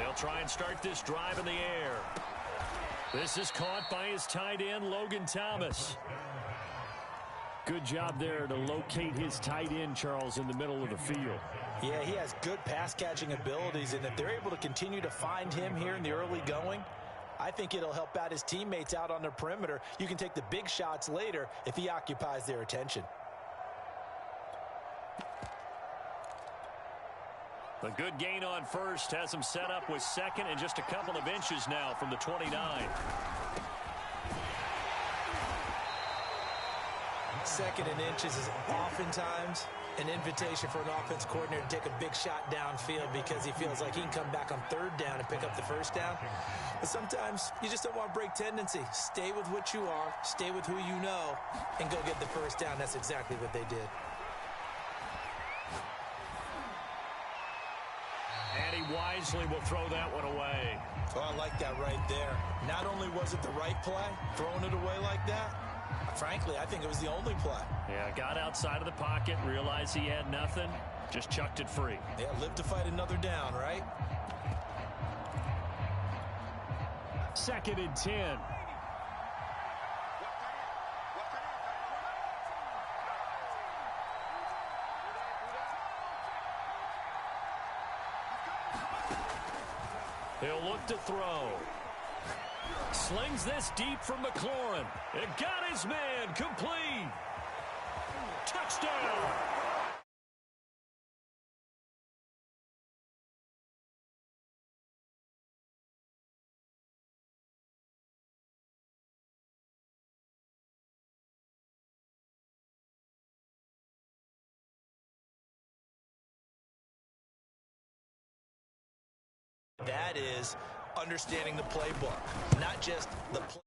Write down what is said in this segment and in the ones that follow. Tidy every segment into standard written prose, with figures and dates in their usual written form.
They'll try and start this drive in the air. This is caught by his tight end, Logan Thomas. Good job there to locate his tight end, Charles, in the middle of the field. Yeah, he has good pass-catching abilities, and if they're able to continue to find him here in the early going, I think it'll help out his teammates out on the perimeter. You can take the big shots later if he occupies their attention. A good gain on first has him set up with second and just a couple of inches now from the 29. Second and inches is oftentimes an invitation for an offense coordinator to take a big shot downfield because he feels like he can come back on third down and pick up the first down. But sometimes you just don't want to break tendency. Stay with what you are, stay with who you know, and go get the first down. That's exactly what they did. And he wisely will throw that one away. Oh, I like that right there. Not only was it the right play, throwing it away like that, frankly, I think it was the only play. Yeah, got outside of the pocket, realized he had nothing, just chucked it free. Yeah, live to fight another down, right? Second and 10. He'll look to throw. Slings this deep from McLaurin. It got his man complete. Touchdown. That is understanding the playbook, not just the play.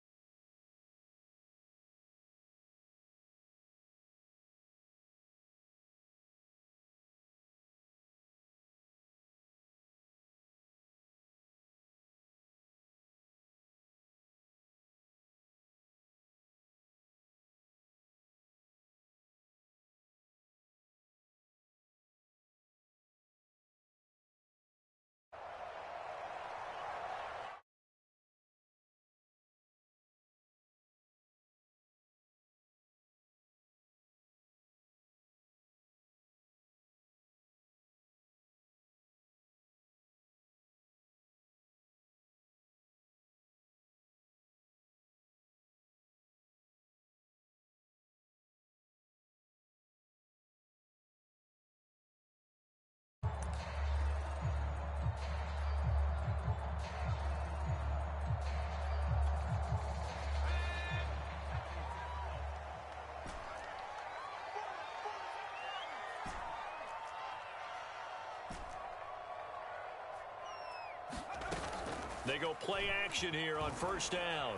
They go play action here on first down.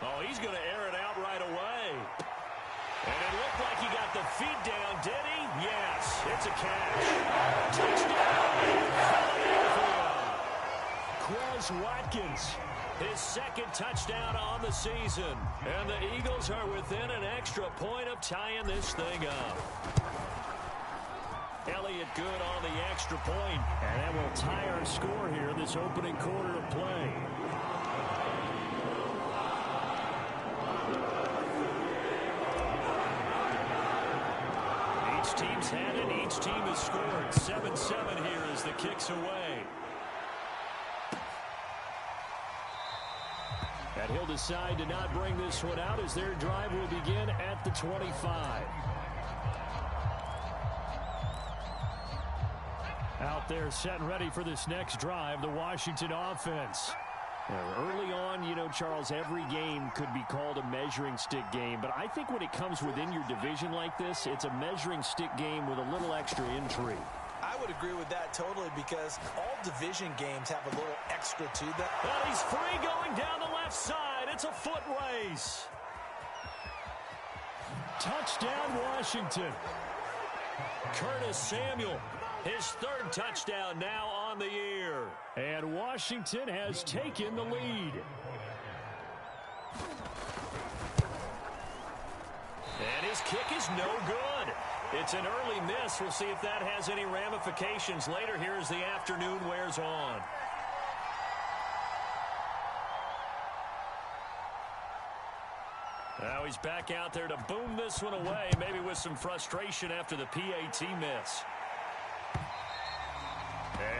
Oh, he's going to air it out right away. And it looked like he got the feet down, did he? Yes, it's a catch. Touchdown, Quez Watkins, his second touchdown on the season. And the Eagles are within an extra point of tying this thing up. Elliott good on the extra point. And that will tie our score here this opening quarter of play. Each team's had it. Each team has scored. 7-7 here as the kick's away. And he'll decide to not bring this one out as their drive will begin at the 25. Out there set and ready for this next drive, the Washington offense. Early on, you know, Charles, every game could be called a measuring stick game. But I think when it comes within your division like this, it's a measuring stick game with a little extra intrigue. I would agree with that totally because all division games have a little extra to them. And he's free going down the left side. It's a foot race. Touchdown, Washington. Curtis Samuel. His third touchdown now on the year. And Washington has taken the lead. And his kick is no good. It's an early miss. We'll see if that has any ramifications later here as the afternoon wears on. Now he's back out there to boom this one away, maybe with some frustration after the PAT miss.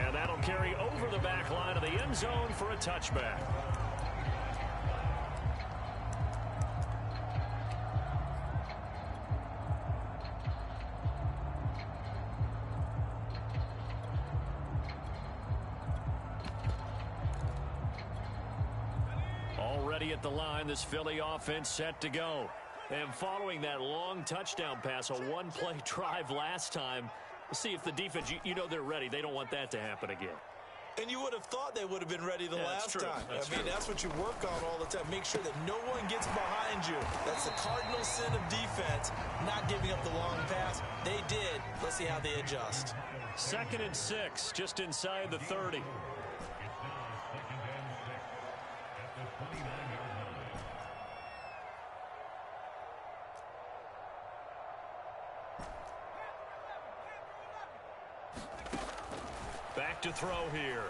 And that'll carry over the back line of the end zone for a touchback. Already at the line, this Philly offense set to go. And following that long touchdown pass, a one-play drive last time, we'll see if the defense, you know they're ready. They don't want that to happen again. And you would have thought they would have been ready the last time. That's what you work on all the time. Make sure that no one gets behind you. That's the cardinal sin of defense, not giving up the long pass. They did. Let's see how they adjust. 2nd and 6, just inside the 30. Back to throw here.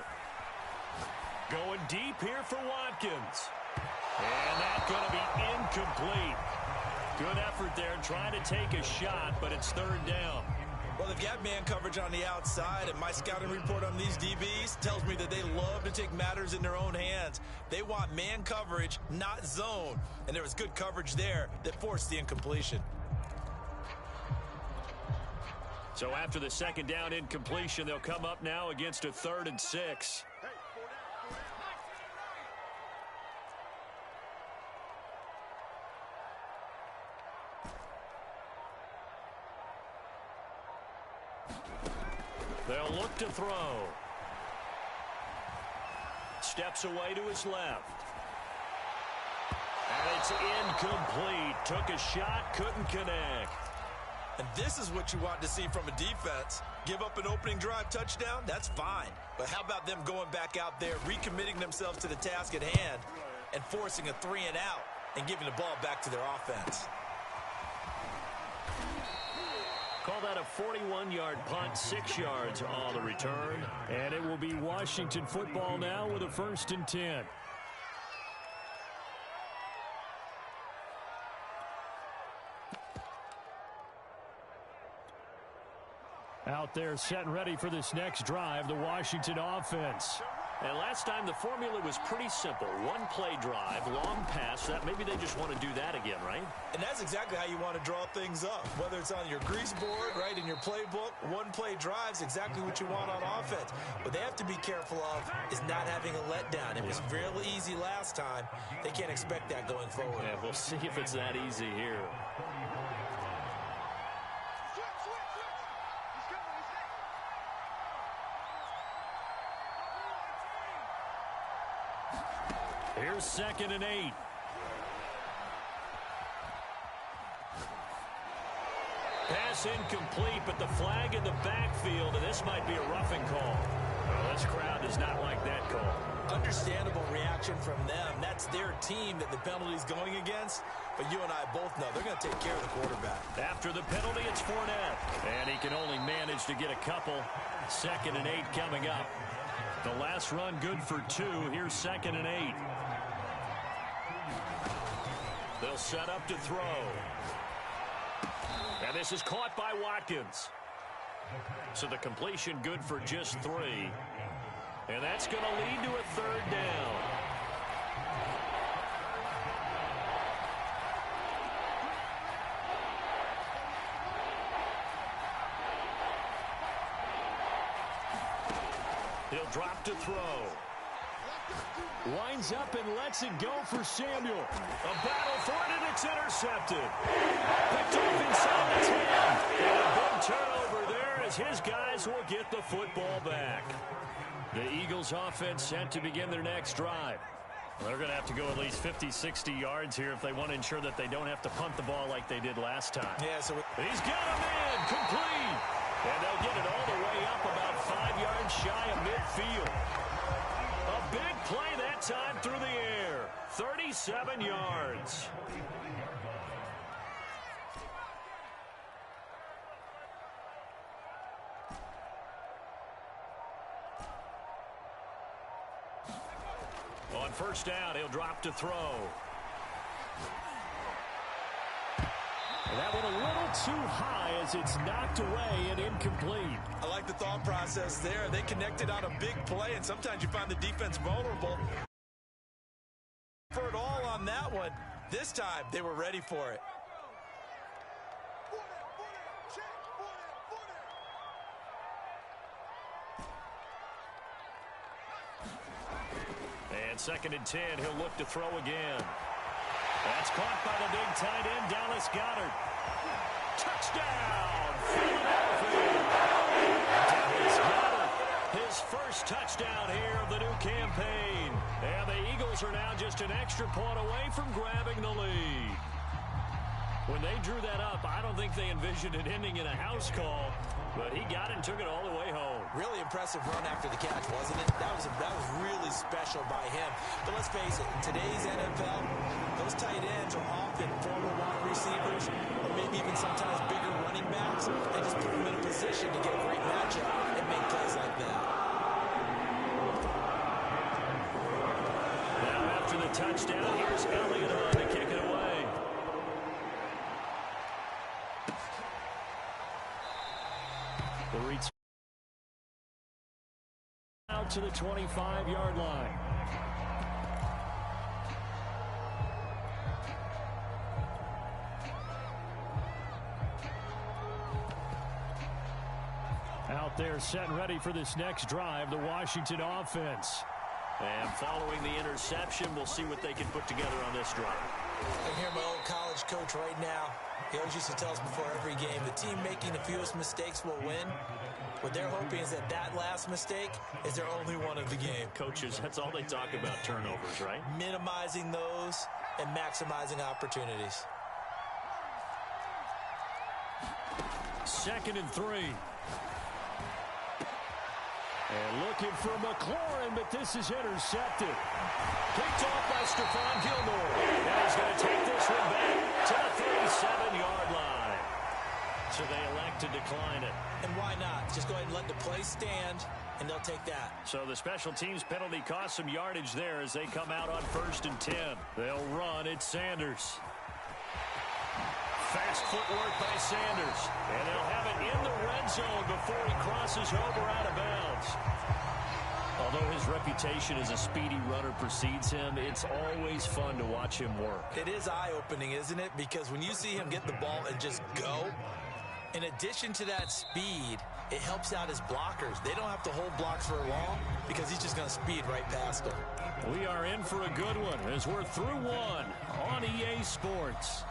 Going deep here for Watkins. And that's going to be incomplete. Good effort there trying to take a shot, but it's 3rd down. Well, they've got man coverage on the outside, and my scouting report on these DBs tells me that they love to take matters in their own hands. They want man coverage, not zone. And there was good coverage there that forced the incompletion. So after the 2nd down incompletion, they'll come up now against a 3rd and 6. They'll look to throw. Steps away to his left. And it's incomplete. Took a shot, couldn't connect. And this is what you want to see from a defense. Give up an opening drive touchdown, that's fine. But how about them going back out there, recommitting themselves to the task at hand, and forcing a 3 and out, and giving the ball back to their offense. Call that a 41-yard punt, 6 yards on the return. And it will be Washington football now with a 1st and 10. Out there set and ready for this next drive, the Washington offense. And last time the formula was pretty simple. One-play drive, long pass. That maybe they just want to do that again, right? And that's exactly how you want to draw things up. Whether it's on your grease board, right, in your playbook, one-play drive's exactly what you want on offense. What they have to be careful of is not having a letdown. It was real easy last time. They can't expect that going forward. Yeah, we'll see if it's that easy here. Here's 2nd and 8. Pass incomplete, but the flag in the backfield, and this might be a roughing call. Well, this crowd does not like that call. Understandable reaction from them. That's their team that the penalty's going against. But you and I both know they're going to take care of the quarterback. After the penalty, it's Fournette. And he can only manage to get a couple. 2nd and 8 coming up. The last run good for 2. Here's 2nd and 8. They'll set up to throw. And this is caught by Watkins. So the completion good for just 3. And that's going to lead to a 3rd down. He'll drop to throw. Winds up and lets it go for Samuel. A battle for it, and it's intercepted. Picked off inside the 10. And a big turnover there as his guys will get the football back. The Eagles offense set to begin their next drive. Well, they're going to have to go at least 50, 60 yards here if they want to ensure that they don't have to punt the ball like they did last time. Yeah, so he's got him in, complete. And they'll get it all the way up about 5 yards shy of midfield. A big play that time through the air. 37 yards. On 1st down, he'll drop to throw. That one a little too high as it's knocked away and incomplete. I like the thought process there. They connected on a big play, and sometimes you find the defense vulnerable. For it all on that one. This time, they were ready for it. And 2nd and 10, he'll look to throw again. That's caught by the big tight end, Dallas Goedert. Touchdown, Philadelphia. Dallas Goedert, his first touchdown here of the new campaign. And the Eagles are now just an extra point away from grabbing the lead. When they drew that up, I don't think they envisioned it ending in a house call, but he got it and took it all the way home. Really impressive run after the catch, wasn't it? That was really special by him. But let's face it, in today's NFL, those tight ends are often former wide receivers or maybe even sometimes bigger running backs. They just put them in a position to get a great matchup and make plays like that. Now after the touchdown, here's Elliott on to kick it away. The return out to the 25-yard line. Out there set and ready for this next drive, the Washington offense. And following the interception, we'll see what they can put together on this drive. I can hear my old college coach right now. He always used to tell us before every game, the team making the fewest mistakes will win. What they're hoping is that that last mistake is their only one of the game. Coaches, that's all they talk about, turnovers, right? Minimizing those and maximizing opportunities. 2nd and 3. And looking for McLaurin, but this is intercepted. Picked off by Stephon Gilmore. And he's going to take this one back to the 37-yard line. So they elect to decline it. And why not? Just go ahead and let the play stand, and they'll take that. So the special teams penalty cost some yardage there as they come out on 1st and 10. They'll run. It's Sanders. Fast footwork by Sanders. And they'll have it in the red zone before he crosses over out of bounds. Although his reputation as a speedy runner precedes him, it's always fun to watch him work. It is eye-opening, isn't it? Because when you see him get the ball and just go, in addition to that speed, it helps out his blockers. They don't have to hold blocks for long because he's just going to speed right past them. We are in for a good one as we're through one on EA Sports.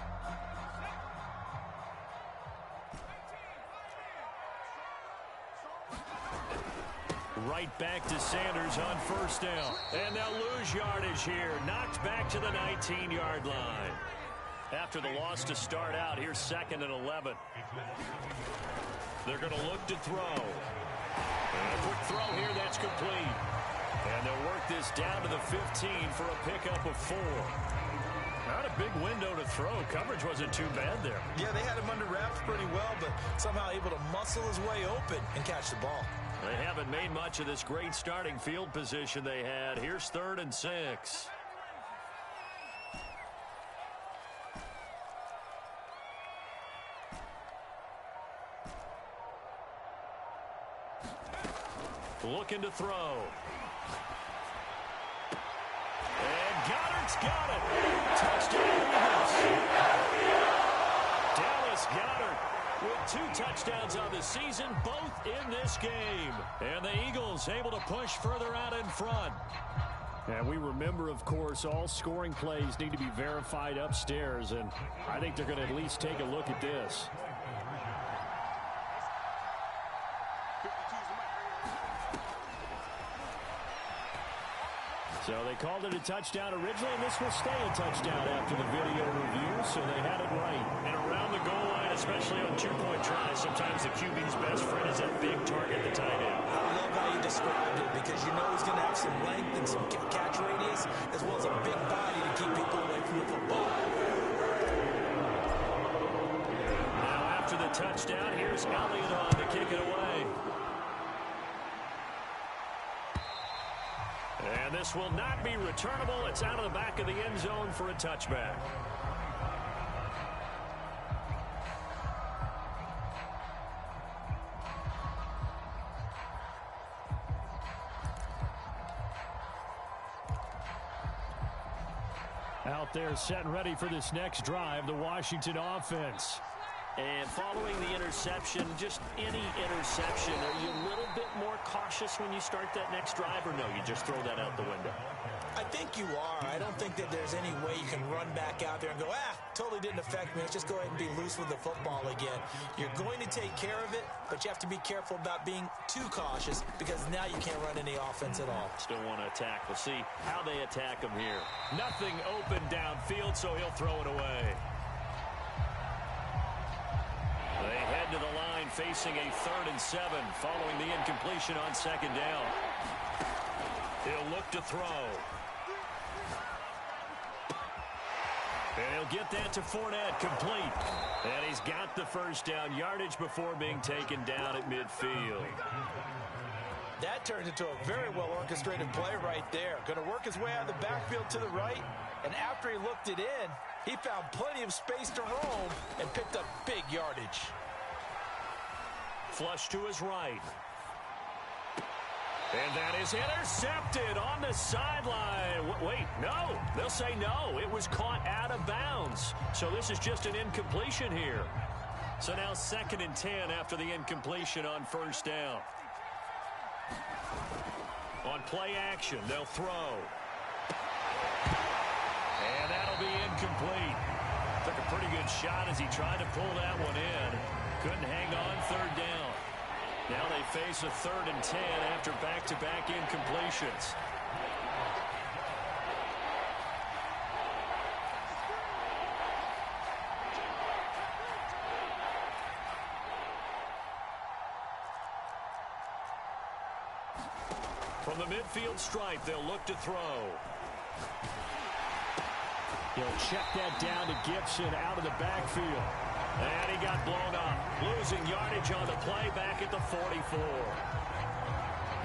Right back to Sanders on 1st down. And they'll lose yardage here. Knocked back to the 19-yard line. After the loss to start out, here's 2nd and 11. They're going to look to throw. And a quick throw here, that's complete. And they'll work this down to the 15 for a pickup of 4. Not a big window to throw. Coverage wasn't too bad there. Yeah, they had him under wraps pretty well, but somehow able to muscle his way open and catch the ball. They haven't made much of this great starting field position they had. Here's 3rd and 6. Looking to throw. And Goddard's got it. Touchdown Eagles. Dallas Goedert with 2 touchdowns on the season, both in this game. And the Eagles able to push further out in front. And we remember, of course, all scoring plays need to be verified upstairs, and I think they're going to at least take a look at this. So they called it a touchdown originally, and this will stay a touchdown after the video review, so they had it right. And around the goal line, especially on 2-point tries, sometimes the QB's best friend is that big target, the tight end. I love how you described it because you know he's going to have some length and some catch radius as well as a big body to keep people away from the football. Now after the touchdown, here's Elliott on to kick it away. And this will not be returnable. It's out of the back of the end zone for a touchback. out there set and ready for this next drive, the Washington offense. And following the interception, just any interception, are you a little bit more cautious when you start that next drive, or no, you just throw that out the window? I think you are. I don't think that there's any way you can run back out there and go, totally didn't affect me. Let's just go ahead and be loose with the football again. You're going to take care of it, but you have to be careful about being too cautious because now you can't run any offense at all. Still want to attack. We'll see how they attack him here. Nothing open downfield, so he'll throw it away. They head to the line facing a 3rd and 7 following the incompletion on 2nd down. He'll look to throw. And he'll get that to Fournette, complete. And he's got the 1st down yardage before being taken down at midfield. That turned into a very well-orchestrated play right there. Going to work his way out of the backfield to the right, and after he looked it in, he found plenty of space to roam and picked up big yardage. Flush to his right. And that is intercepted on the sideline. Wait, no. They'll say no. It was caught out of bounds. So this is just an incompletion here. So now 2nd and 10 after the incompletion on 1st down. On play action, they'll throw. And that'll be incomplete. Took a pretty good shot as he tried to pull that one in. Couldn't hang on 3rd down. Now they face a 3rd and 10 after back-to-back incompletions. From the midfield stripe, they'll look to throw. He'll check that down to Gibson out of the backfield. And he got blown up. Losing yardage on the play back at the 44.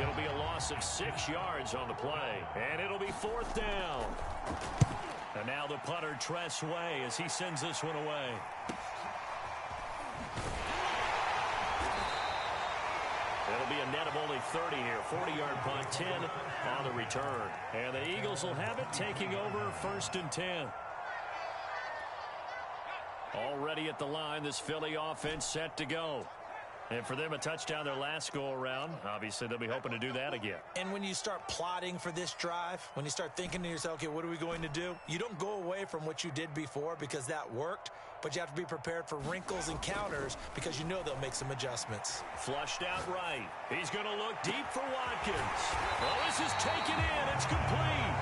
It'll be a loss of 6 yards on the play. And it'll be 4th down. And now the punter, Tress Way, as he sends this one away. It'll be a net of only 30 here. 40-yard punt, 10 on the return. And the Eagles will have it, taking over 1st and 10. Already at the line, this Philly offense set to go. And for them, a touchdown their last go-around. Obviously, they'll be hoping to do that again. And when you start plotting for this drive, when you start thinking to yourself, okay, what are we going to do? You don't go away from what you did before because that worked, but you have to be prepared for wrinkles and counters because you know they'll make some adjustments. Flushed out right. He's going to look deep for Watkins. Well, this is taken in. It's complete.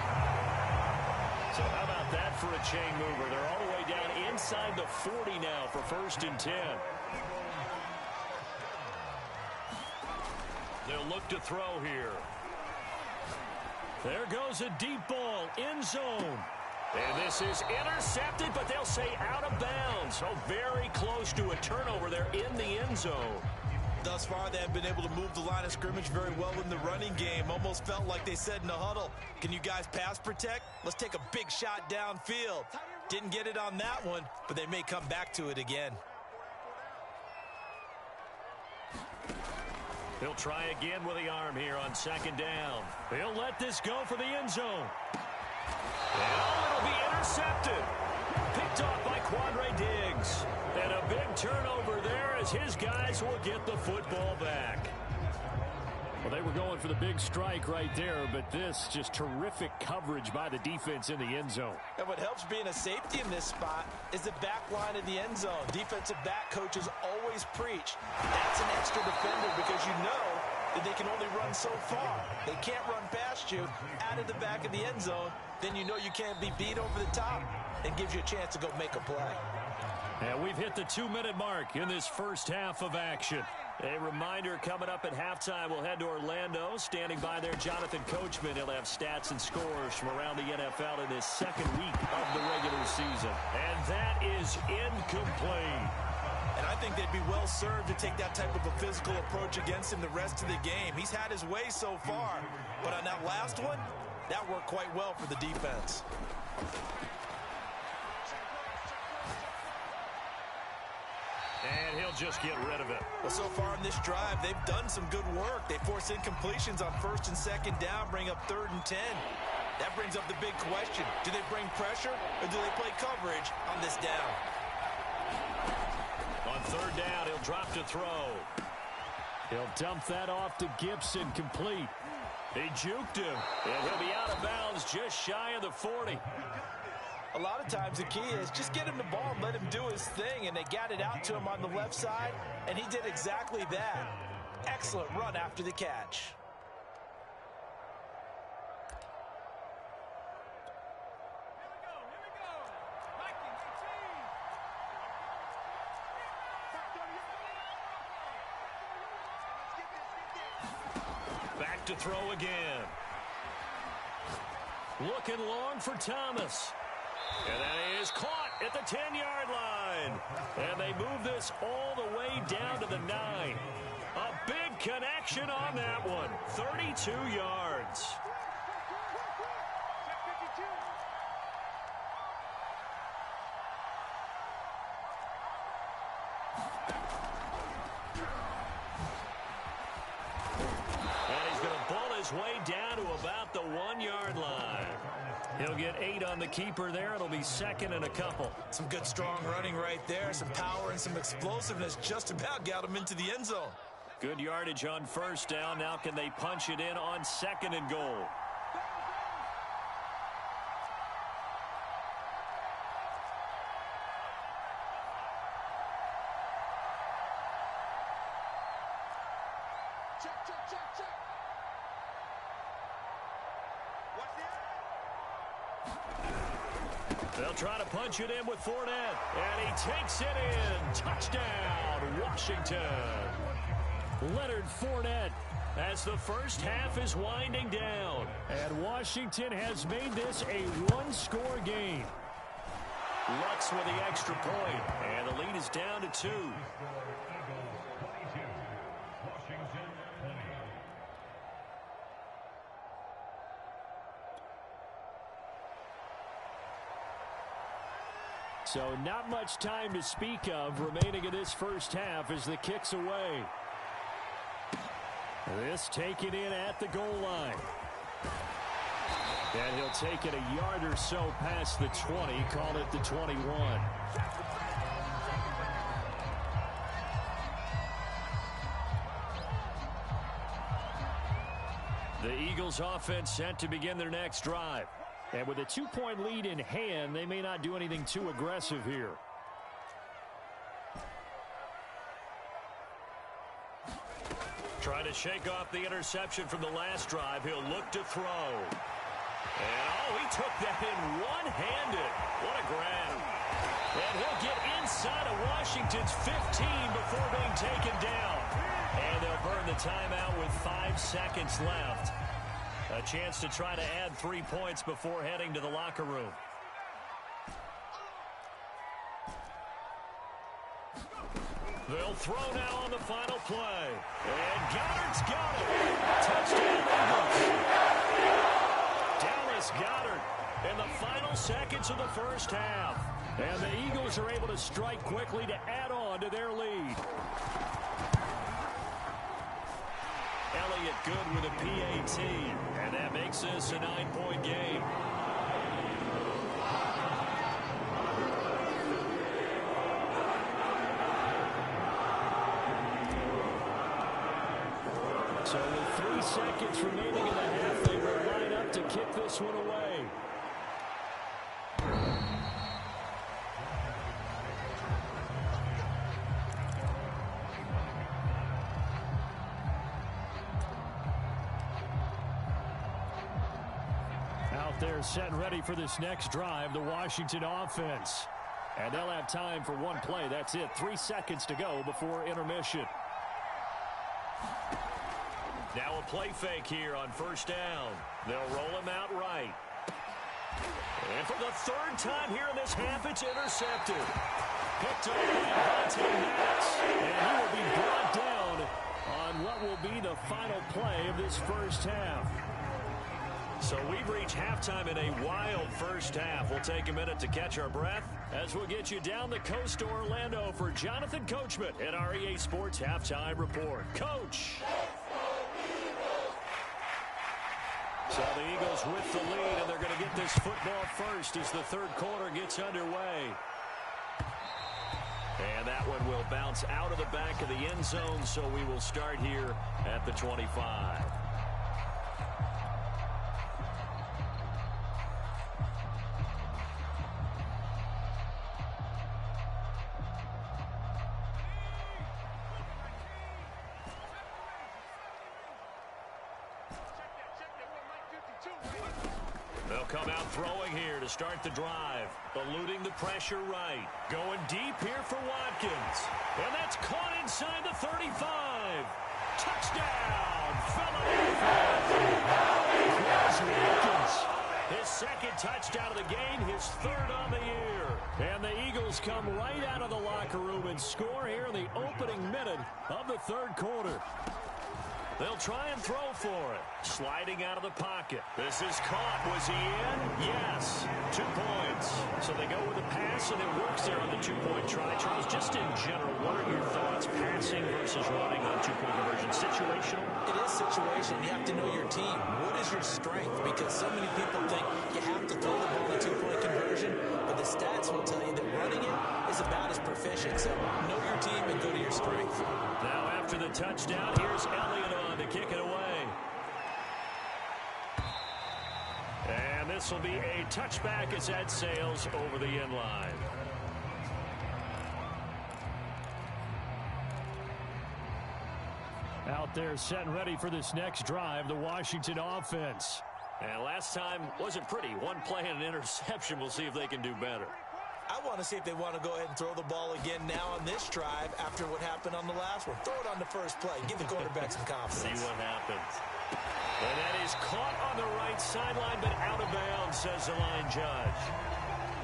So how about that for a chain mover? They're all the way down inside the 40 now for 1st and 10. They'll look to throw here. There goes a deep ball, end zone. And this is intercepted, but they'll say out of bounds. So very close to a turnover there in the end zone. Thus far, they have been able to move the line of scrimmage very well in the running game. Almost felt like they said in the huddle, can you guys pass protect? Let's take a big shot downfield. Didn't get it on that one, but they may come back to it again. He'll try again with the arm here on 2nd down. He'll let this go for the end zone. And it'll be intercepted. Picked off by Quandre Diggs. And a big turnover there as his guys will get the football back. Well, they were going for the big strike right there, but this just terrific coverage by the defense in the end zone. And what helps being a safety in this spot is the back line of the end zone. Defensive back coaches always preach. That's an extra defender because you know that they can only run so far. They can't run past you out of the back of the end zone. Then you know you can't be beat over the top and gives you a chance to go make a play. And we've hit the 2-minute mark in this first half of action. A reminder, coming up at halftime, we'll head to Orlando. Standing by there, Jonathan Coachman. He'll have stats and scores from around the NFL in this 2nd week of the regular season. And that is incomplete. And I think they'd be well served to take that type of a physical approach against him the rest of the game. He's had his way so far. But on that last one, that worked quite well for the defense. And he'll just get rid of it. Well, so far in this drive, they've done some good work. They force incompletions on 1st and 2nd down, bring up 3rd and 10. That brings up the big question. Do they bring pressure or do they play coverage on this down? On third down, he'll drop to throw. He'll dump that off to Gibson, complete. He juked him, and he'll be out of bounds just shy of the 40. A lot of times the key is just get him the ball and let him do his thing, and they got it out to him on the left side, and he did exactly that. Excellent run after the catch. Back to throw again. Looking long for Thomas. And that is caught at the 10-yard line. And they move this all the way down to the 9. A big connection on that one. 32 yards. And he's going to bull his way down to about the 1-yard line. He'll get 8 on the keeper there. It'll be second and a couple. Some good, strong running right there. Some power and some explosiveness just about got him into the end zone. Good yardage on first down. Now can they punch it in on second and goal? They'll try to punch it in with Fournette, and he takes it in. Touchdown, Washington. Leonard Fournette as the first half is winding down. And Washington has made this a one-score game. Lux with the extra point, and the lead is down to 2. So not much time to speak of remaining in this first half as the kick's away. This taken in at the goal line. And he'll take it a yard or so past the 20, call it the 21. The Eagles offense set to begin their next drive. And with a 2-point lead in hand, they may not do anything too aggressive here. Trying to shake off the interception from the last drive. He'll look to throw. And, oh, he took that in one-handed. What a grab. And he'll get inside of Washington's 15 before being taken down. And they'll burn the timeout with 5 seconds left. A chance to try to add 3 points before heading to the locker room. They'll throw now on the final play. And Goddard's got it. Touchdown Eagles. Dallas Goedert in the final seconds of the first half. And the Eagles are able to strike quickly to add on to their lead. Elliott good with a PAT, and that makes this a 9-point game. So with 3 seconds remaining in the half, they will line up to kick this one away. They're set and ready for this next drive, the Washington offense. And they'll have time for one play. That's it. 3 seconds to go before intermission. Now a play fake here on first down. They'll roll him out right. And for the 3rd time here in this half, it's intercepted. Picked up by Avonte Maddox. And he will be brought down on what will be the final play of this first half. So we've reached halftime in a wild first half. We'll take a minute to catch our breath as we'll get you down the coast to Orlando for Jonathan Coachman at our EA Sports Halftime Report. Coach. So the Eagles with the lead, and they're going to get this football first as the third quarter gets underway. And that one will bounce out of the back of the end zone, so we will start here at the 25. They'll come out throwing here to start the drive. Eluding the pressure right. Going deep here for Watkins. And that's caught inside the 35. Touchdown, Watkins. His second touchdown of the game, his third on the year. And the Eagles come right out of the locker room and score here in the opening minute of the third quarter. They'll try and throw for it. Sliding out of the pocket. This is caught. Was he in? Yes. 2 points. So they go with a pass, and it works there on the two-point try. Charles, just in general, what are your thoughts passing versus running on two-point conversion? Situational? It is situational. You have to know your team. What is your strength? Because so many people think you have to throw the ball in two-point conversion, but the stats will tell you that running it is about as proficient. So know your team and go to your strength. Now after the touchdown, here's Elliott on to kick it away. And this will be a touchback as that sails over the end line. Out there set and ready for this next drive, the Washington offense. And last time wasn't pretty. One play and an interception. We'll see if they can do better. I want to see if they want to go ahead and throw the ball again now on this drive after what happened on the last one. Throw it on the first play. Give the quarterback some confidence. See what happens. And that is caught on the right sideline, but out of bounds, says the line judge.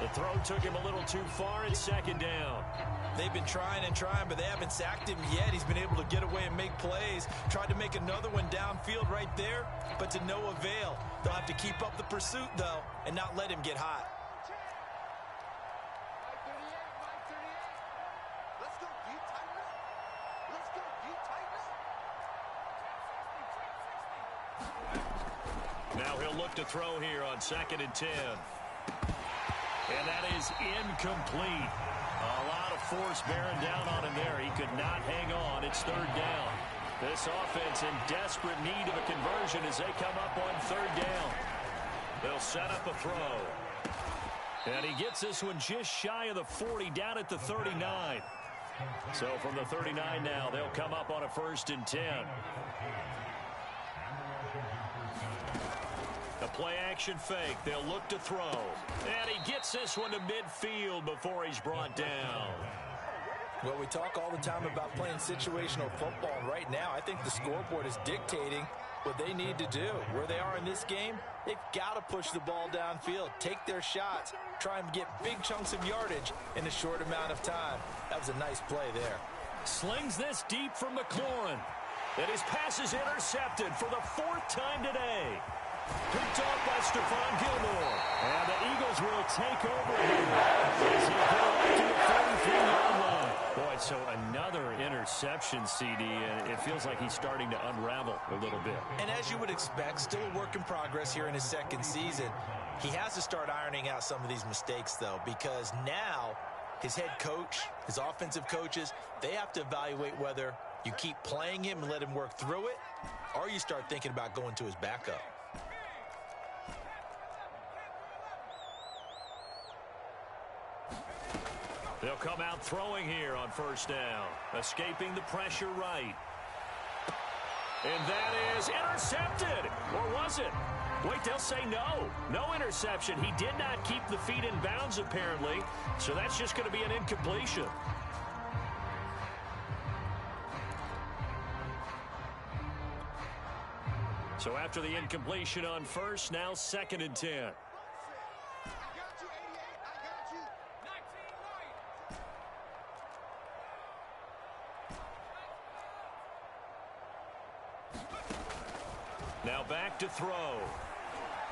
The throw took him a little too far, and second down. They've been trying and trying, but they haven't sacked him yet. He's been able to get away and make plays. Tried to make another one downfield right there, but to no avail. They'll have to keep up the pursuit, though, and not let him get hot. Now he'll look to throw here on 2nd and 10. And that is incomplete. A lot of force bearing down on him there. He could not hang on. It's third down. This offense in desperate need of a conversion as they come up on third down. They'll set up a throw. And he gets this one just shy of the 40, down at the 39. So from the 39 now, they'll come up on a 1st and 10. A play-action fake. They'll look to throw. And he gets this one to midfield before he's brought down. Well, we talk all the time about playing situational football. And right now, I think the scoreboard is dictating what they need to do. Where they are in this game, they've got to push the ball downfield, take their shots, try and get big chunks of yardage in a short amount of time. That was a nice play there. Slings this deep from McLaurin. And his pass is intercepted for the 4th time today. Picked off by Stephon Gilmore. And the Eagles will take over here as he goes to the 33-yard line. Boy, so another interception, CD, and it feels like he's starting to unravel a little bit. And as you would expect, still a work in progress here in his second season. He has to start ironing out some of these mistakes, though, because now his head coach, his offensive coaches, they have to evaluate whether you keep playing him and let him work through it, or you start thinking about going to his backup. They'll come out throwing here on 1st down. Escaping the pressure right. And that is intercepted. Or was it? Wait, they'll say no. No interception. He did not keep the feet in bounds, apparently. So that's just going to be an incompletion. So after the incompletion on 1st, now 2nd and 10. Now back to throw.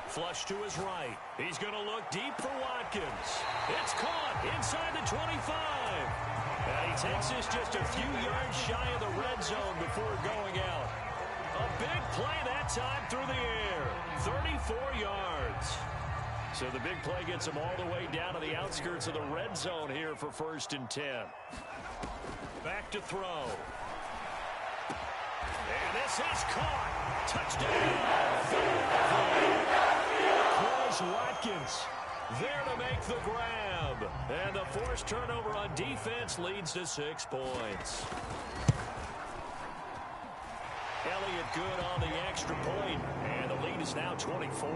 Flush to his right. He's going to look deep for Watkins. It's caught inside the 25. And he takes this just a few yards shy of the red zone before going out. A big play that time through the air. 34 yards. So the big play gets them all the way down to the outskirts of the red zone here for 1st and 10. Back to throw. And this is caught. Touchdown. Quez Watkins there to make the grab. And the forced turnover on defense leads to 6 points. Elliott good on the extra point, and the lead is now 24.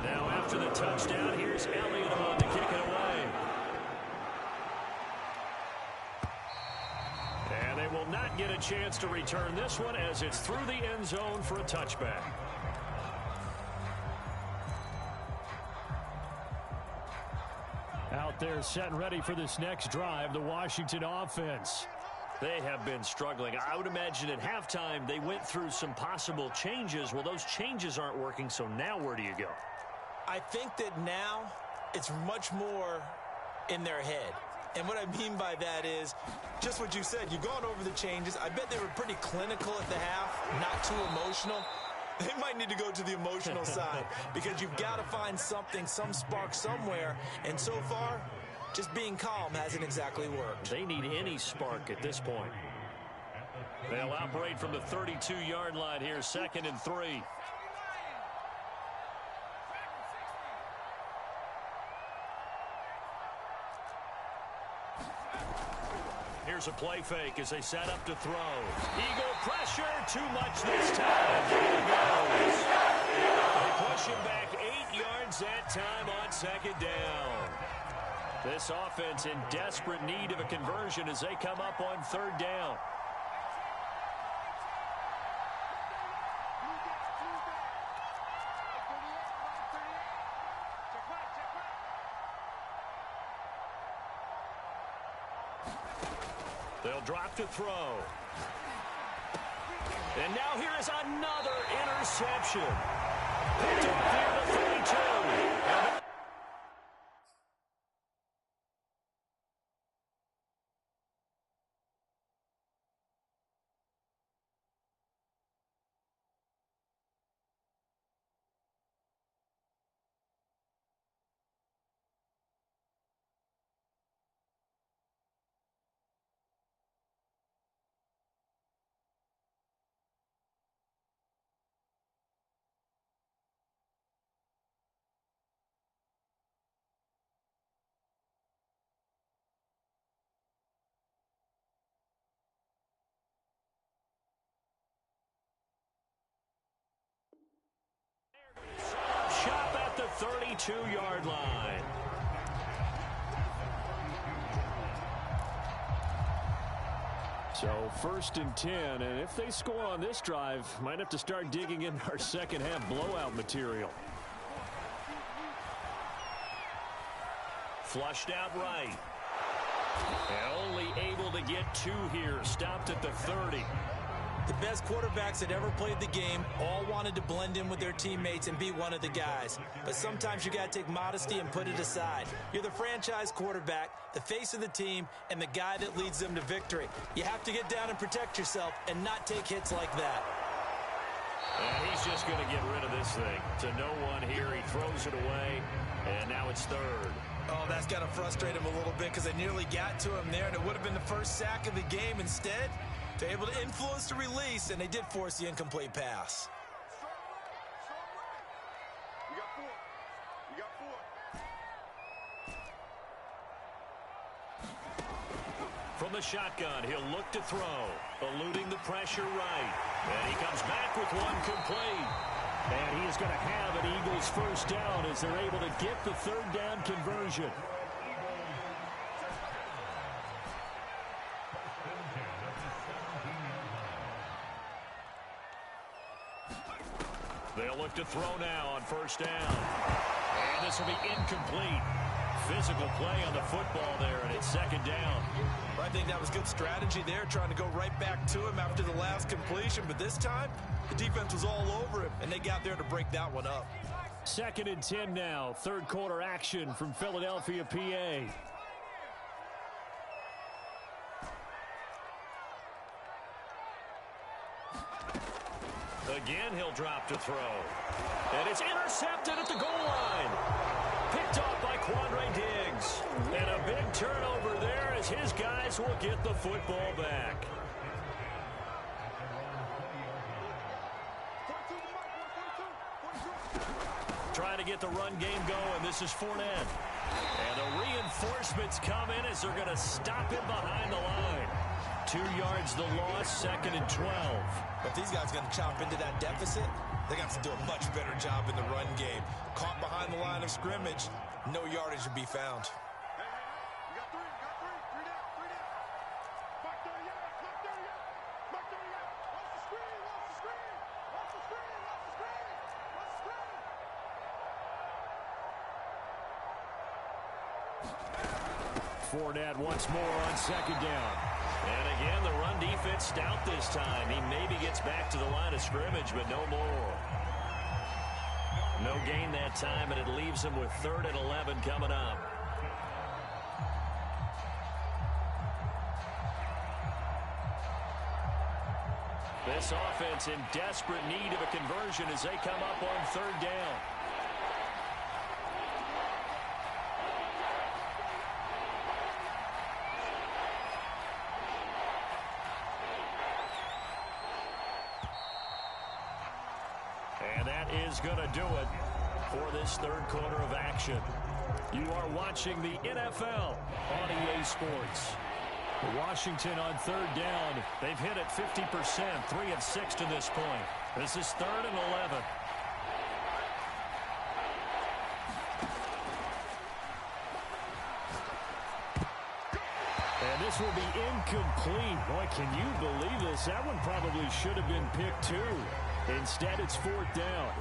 Now after the touchdown, here's Elliott on to kick it away. And they will not get a chance to return this one as it's through the end zone for a touchback. Out there set and ready for this next drive, the Washington offense. They have been struggling. I would imagine at halftime they went through some possible changes. Well, those changes aren't working, so now where do you go? I think that now it's much more in their head. And what I mean by that is just what you said. You've gone over the changes. I bet they were pretty clinical at the half, not too emotional. They might need to go to the emotional side because you've got to find something, some spark somewhere. And so far, just being calm hasn't exactly worked. They need any spark at this point. They'll operate from the 32-yard line here, 2nd and 3. Here's a play fake as they set up to throw. Eagle pressure, too much this time. Here it goes. They push him back 8 yards that time on 2nd down. This offense in desperate need of a conversion as they come up on 3rd down. They'll drop to throw. And now here is another interception. Picked off near the 32. Shop at the 32-yard line. So 1st and 10, and if they score on this drive, might have to start digging in our second half blowout material. Flushed out right. And only able to get 2 here, stopped at the 30. The best quarterbacks that ever played the game all wanted to blend in with their teammates and be one of the guys. But sometimes you got to take modesty and put it aside. You're the franchise quarterback, the face of the team, and the guy that leads them to victory. You have to get down and protect yourself and not take hits like that. And he's just going to get rid of this thing. To no one here, he throws it away, and now it's 3rd. Oh, that's got to frustrate him a little bit because they nearly got to him there, and it would have been the first sack of the game. Instead, they're able to influence the release, and they did force the incomplete pass. You got 4. From the shotgun, he'll look to throw, eluding the pressure right. And he comes back with one complete. And he is going to have an Eagles first down as they're able to get the 3rd down conversion. They'll look to throw now on 1st down. And this will be incomplete. Physical play on the football there, and it's 2nd down. I think that was good strategy there, trying to go right back to him after the last completion. But this time, the defense was all over him, and they got there to break that one up. 2nd and 10 now. 3rd quarter action from Philadelphia, PA. Again, he'll drop to throw. And it's intercepted at the goal line. Picked off by Quandre Diggs. And a big turnover there as his guys will get the football back. Trying to get the run game going. This is Fournette. And the reinforcements come in as they're going to stop him behind the line. 2 yards the loss, 2nd and 12. If these guys are going to chop into that deficit, they're going to have to do a much better job in the run game. Caught behind the line of scrimmage, no yardage to be found. Fournette once more on 2nd down. And again, the run defense stout this time. He maybe gets back to the line of scrimmage, but no more. No gain that time, and it leaves him with 3rd and 11 coming up. This offense in desperate need of a conversion as they come up on 3rd down. And that is going to do it for this 3rd quarter of action. You are watching the NFL on EA Sports. Washington on 3rd down. They've hit it 50%, 3 of 6 to this point. This is 3rd and 11. And this will be incomplete. Boy, can you believe this? That one probably should have been picked too. Instead, it's 4th down.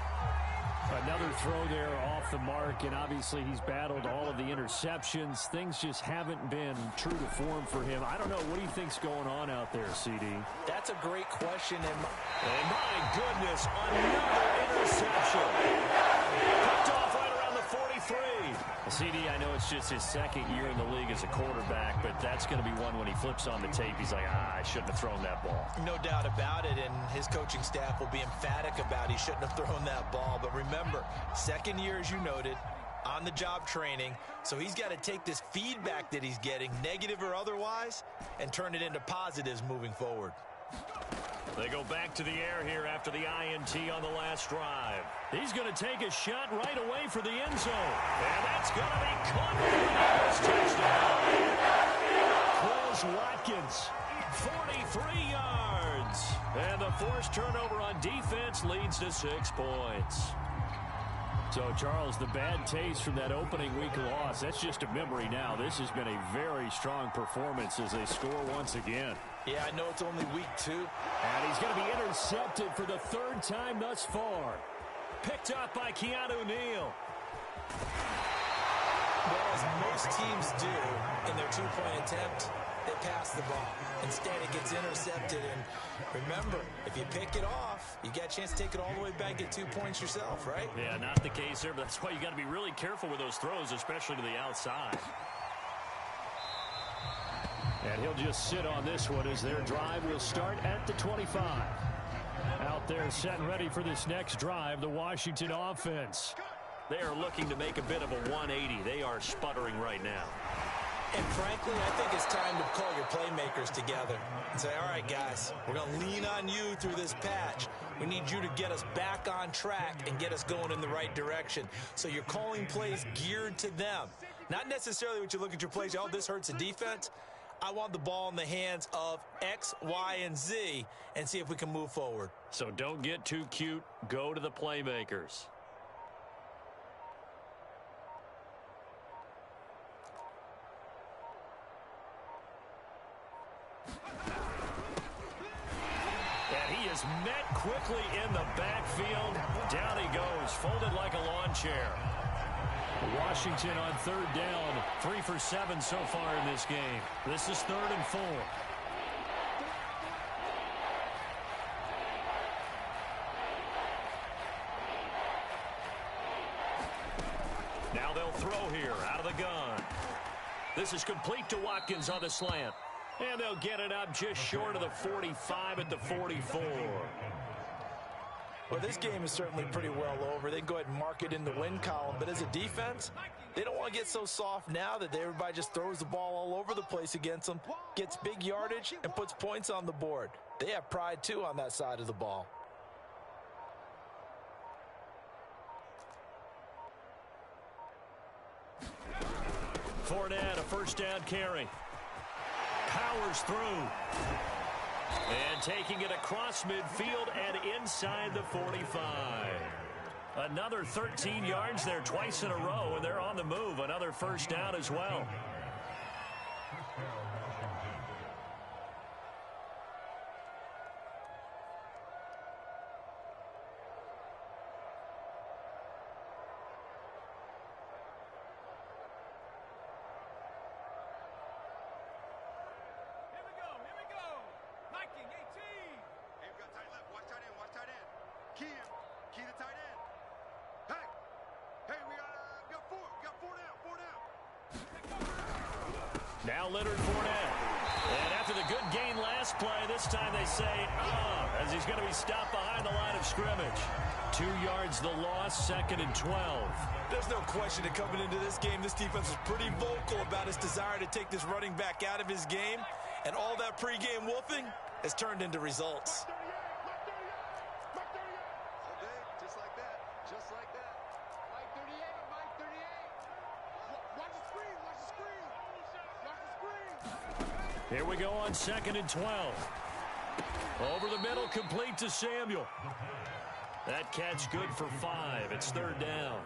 Another throw there off the mark, and obviously he's battled all of the interceptions. Things just haven't been true to form for him. I don't know. What do you think's going on out there, CD? That's a great question. And my goodness, another interception. Picked off right around the 43. CD, I know it's just his 2nd year in the league as a quarterback, but that's going to be one when he flips on the tape. He's like, I shouldn't have thrown that ball. No doubt about it, and his coaching staff will be emphatic about he shouldn't have thrown that ball. But remember, 2nd year, as you noted, on-the-job training, so he's got to take this feedback that he's getting, negative or otherwise, and turn it into positives moving forward. They go back to the air here after the INT on the last drive. He's going to take a shot right away for the end zone. And that's going to be caught for the touchdown. Quez Watkins, 43 yards. And the forced turnover on defense leads to 6 points. So, Charles, the bad taste from that opening week loss, that's just a memory now. This has been a very strong performance as they score once again. Yeah, I know it's only week 2. And he's going to be intercepted for the 3rd time thus far. Picked up by Keanu Neal. Well, as most teams do in their 2-point attempt, they pass the ball. Instead, it gets intercepted. And remember, if you pick it off, you get a chance to take it all the way back, get 2 points yourself, right? Yeah, not the case there, but that's why you got to be really careful with those throws, especially to the outside. And he'll just sit on this one as their drive will start at the 25. Out there set and ready for this next drive, the Washington offense. They are looking to make a bit of a 180. They are sputtering right now. And frankly, I think it's time to call your playmakers together and say, all right, guys, we're going to lean on you through this patch. We need you to get us back on track and get us going in the right direction. So you're calling plays geared to them. Not necessarily what you look at your plays, oh, this hurts the defense. I want the ball in the hands of X, Y, and Z and see if we can move forward. So don't get too cute. Go to the playmakers. And he is met quickly in the backfield. Down he goes, folded like a lawn chair. Washington on 3rd down, 3 for 7 so far in this game. This is 3rd and 4. Now they'll throw here out of the gun. This is complete to Watkins on the slant. And they'll get it up just short of the 45 at the 44. Well, this game is certainly pretty well over. They can go ahead and mark it in the win column. But as a defense, they don't want to get so soft now that everybody just throws the ball all over the place against them, gets big yardage, and puts points on the board. They have pride, too, on that side of the ball. Fournette, a first down carry. Powers through. And taking it across midfield and inside the 45. Another 13 yards there twice in a row, and they're on the move. Another first down as well. Now Leonard Fournette. And after the good gain last play, this time they say, as he's going to be stopped behind the line of scrimmage. 2 yards the loss, 2nd and 12. There's no question that coming into this game, this defense was pretty vocal about its desire to take this running back out of his game. And all that pregame wolfing has turned into results. Here we go on 2nd and 12. Over the middle, complete to Samuel. That catch good for 5. It's 3rd down.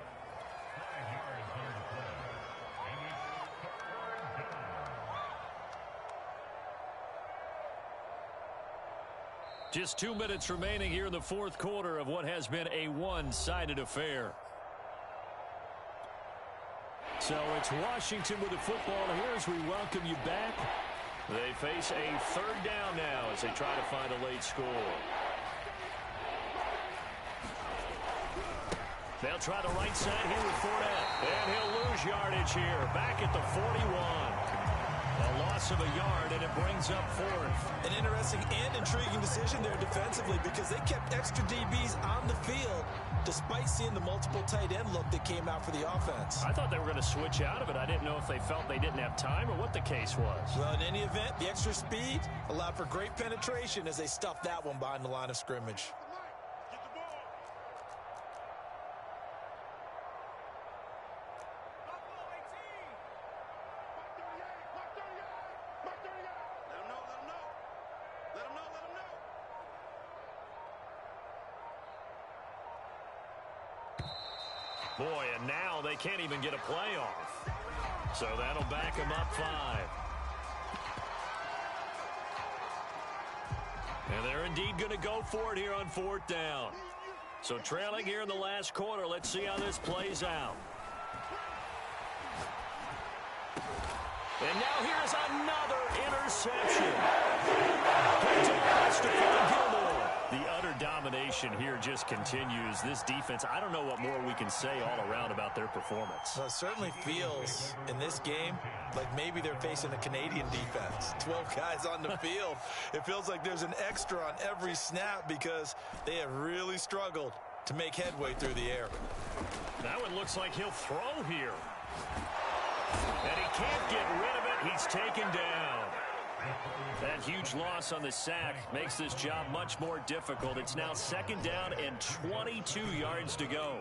Just 2 minutes remaining here in the 4th quarter of what has been a one-sided affair. So it's Washington with the football here as we welcome you back. They face a 3rd down now as they try to find a late score. They'll try the right side here with Fournette. And he'll lose yardage here. Back at the 41. A loss of a yard, and it brings up 4th. An interesting and intriguing decision there defensively because they kept extra DBs on the field despite seeing the multiple tight end look that came out for the offense. I thought they were going to switch out of it. I didn't know if they felt they didn't have time or what the case was. Well, in any event, the extra speed allowed for great penetration as they stuffed that one behind the line of scrimmage. Boy, and now they can't even get a play off. So that'll back them up 5. And they're indeed going to go for it here on 4th down. So trailing here in the last quarter, let's see how this plays out. And now here's another interception. The utter domination here just continues. This defense, I don't know what more we can say all around about their performance. Well, it certainly feels in this game like maybe they're facing a Canadian defense. 12 guys on the field. It feels like there's an extra on every snap because they have really struggled to make headway through the air. That one looks like he'll throw here. And he can't get rid of it. He's taken down. That huge loss on the sack makes this job much more difficult. It's now 2nd down and 22 yards to go.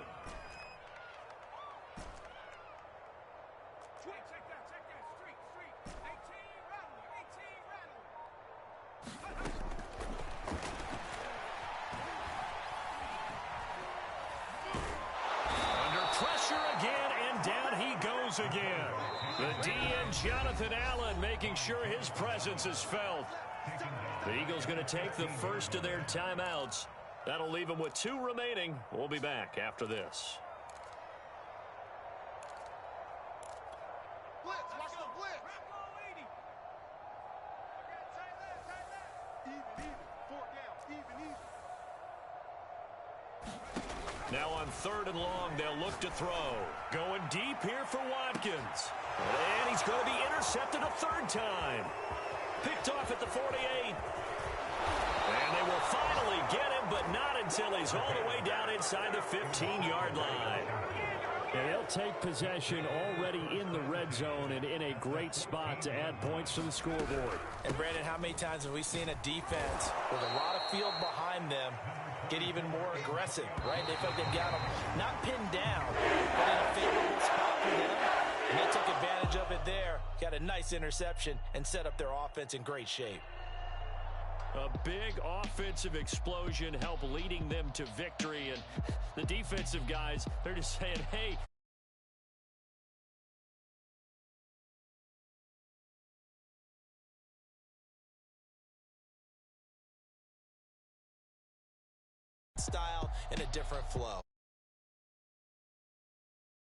Under pressure again, and down he goes again. The DN, Jonathan Allen, making sure his presence is felt. The Eagles going to take the first of their timeouts. That'll leave them with 2 remaining. We'll be back after this. Blitz, watch the blitz. Even, 4th down, even. Now on 3rd and long, they'll look to throw. Going deep here for Watkins. And he's going to be intercepted a 3rd time. Picked off at the 48. And they will finally get him, but not until he's all the way down inside the 15-yard line. And they'll take possession already in the red zone and in a great spot to add points to the scoreboard. And, Brandon, how many times have we seen a defense with a lot of field behind them get even more aggressive, right? They feel like they've got them not pinned down, but in a favorable spot for them. And they took advantage of it there, got a nice interception, and set up their offense in great shape. A big offensive explosion helped leading them to victory. And the defensive guys, they're just saying, hey, style and a different flow.